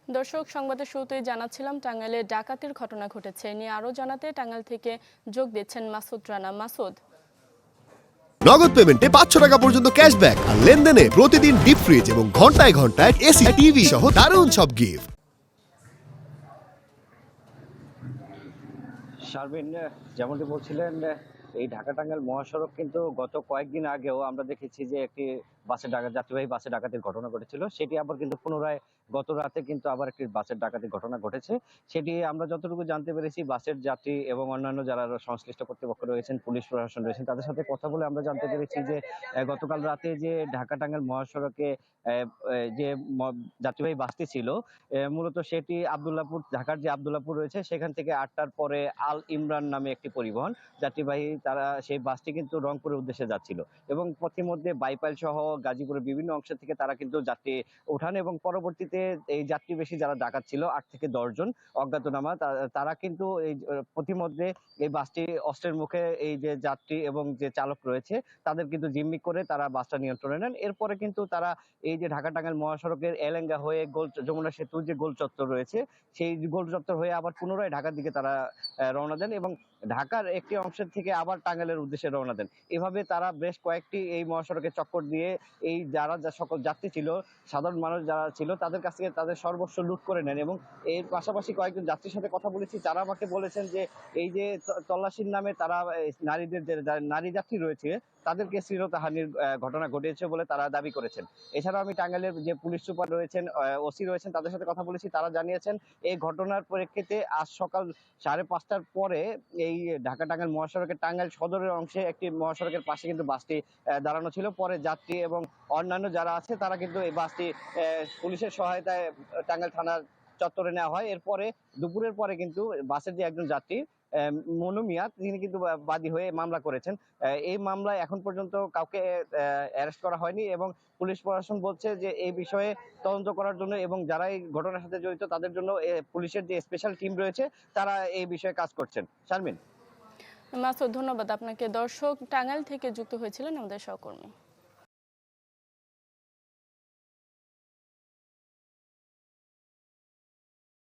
দর্শক, সংবাদের শুরুতেই জানাচ্ছিলাম টাঙ্গাইলে ডাকাতির ঘটনা ঘটেছে। এ নিয়ে আরো জানাতে টাঙ্গাইল থেকে যোগ দিচ্ছেন মাসুদ রানা। মাসুদ। নগদ পেমেন্টে 500 টাকা পর্যন্ত ক্যাশব্যাক আর লেনদেনে প্রতিদিন ডিপ ফ্রিজ এবং ঘন্টায় ঘন্টায় এসি টিভি সহ দারুণ সব গিফট। শারমিন, যেমনটি বলছিলেন, এই ঢাকা টাঙ্গাইল মহাসড়ক কিন্তু গত কয়েকদিন আগেও আমরা দেখেছি যে একটি যাত্রীবাহী বাসে ডাকাতির ঘটনা ঘটেছিল। সেটি আবার কিন্তু পুনরায় গত রাতে কিন্তু আবার একটি বাসের ডাকাতির ঘটনা ঘটেছে। সেটি আমরা যতটুকু জানতে পেরেছি, বাসের যাত্রী এবং অন্যান্য যারা সংশ্লিষ্ট কর্তৃপক্ষ রয়েছেন, পুলিশ প্রশাসন রয়েছেন, তাদের সাথে কথা বলে আমরা জানতে পেরেছি যে গতকাল রাতে যে ঢাকা টাঙ্গাইল মহাসড়কে যে যাত্রীবাহী বাসটি ছিল, মূলত সেটি ঢাকার যে আব্দুল্লাহপুর রয়েছে সেখান থেকে 8টার পরে আল ইমরান নামে একটি পরিবহন যাত্রীবাহী, তারা সেই বাসটি কিন্তু রংপুরের উদ্দেশ্যে যাচ্ছিল এবং পথের মধ্যে বাইপাইল সহ গাজীপুরের বিভিন্ন অংশ থেকে তারা কিন্তু যাত্রী ওঠান এবং পরবর্তীতে এই যাত্রী বেশি যারা ডাকাত ছিল 8 থেকে 10 জন অজ্ঞাতনামা, তারা কিন্তু এই পথিমধ্যে এই বাসটি অস্ত্রের মুখে এই যে যাত্রী এবং যে চালক রয়েছে তাদের কিন্তু জিম্মি করে তারা বাসটা নিয়ন্ত্রণে নেন। এরপরে কিন্তু তারা এই যে ঢাকা টাঙ্গাইল মহাসড়কের এলেঙ্গা হয়ে যমুনা সেতুর যে গোল চত্বর রয়েছে সেই গোল চত্বর হয়ে আবার পুনরায় ঢাকার দিকে তারা রওনা দেন এবং ঢাকার একটি অংশের থেকে আবার টাঙ্গাইলের উদ্দেশ্যে রওনা দেন। এভাবে তারা বেশ কয়েকটি এই মহাসড়কে চক্কর দিয়ে এই যা সকল যাত্রী ছিল, সাধারণ মানুষ যারা ছিল, তাদের কাছ থেকে তাদের সর্বস্ব লুট করে নেন এবং এর পাশাপাশি কয়েকজন যাত্রীর সাথে কথা বলেছি, তারা আমাকে বলেছেন যে এই যে তল্লাশির নামে তারা নারীদের যে নারী যাত্রী রয়েছে তাদেরকে শ্লীলতাহানির ঘটনা ঘটিয়েছে বলে তারা দাবি করেছেন। এছাড়াও আমি টাঙ্গাইলের যে পুলিশ সুপার রয়েছেন, ওসি রয়েছেন, তাদের সাথে কথা বলেছি, তারা জানিয়েছেন এই ঘটনার প্রেক্ষিতে আজ সকাল 5:30টার পরে এই ঢাকা টাঙ্গাইল মহাসড়কের টাঙ্গাইল সদরের অংশে একটি মহাসড়কের পাশে কিন্তু বাসটি দাঁড়ানো ছিল। পরে যাত্রী এবং অন্যান্য যারা আছে তারা কিন্তু এই বাসটি পুলিশের সহায়তায় টাঙ্গাইল থানার চত্বরে নেওয়া হয়। এরপরে দুপুরের পরে কিন্তু বাসের যে একজন যাত্রী মনু মিয়া, তিনি কিন্তু বাদী হয়ে মামলা করেছেন। এই মামলায় এখন পর্যন্ত কাউকে অ্যারেস্ট করা হয়নি এবং পুলিশ প্রশাসন বলছে যে এই বিষয়ে তদন্ত করার জন্য এবং যারা এই ঘটনার সাথে জড়িত তাদের জন্য পুলিশের যে স্পেশাল টিম রয়েছে তারা এই বিষয়ে কাজ করছেন। শারমিন। মাসুদ, ধন্যবাদ আপনাকে। দর্শক, টাঙ্গাইল থেকে যুক্ত হয়েছিলেন আমাদের সহকর্মী।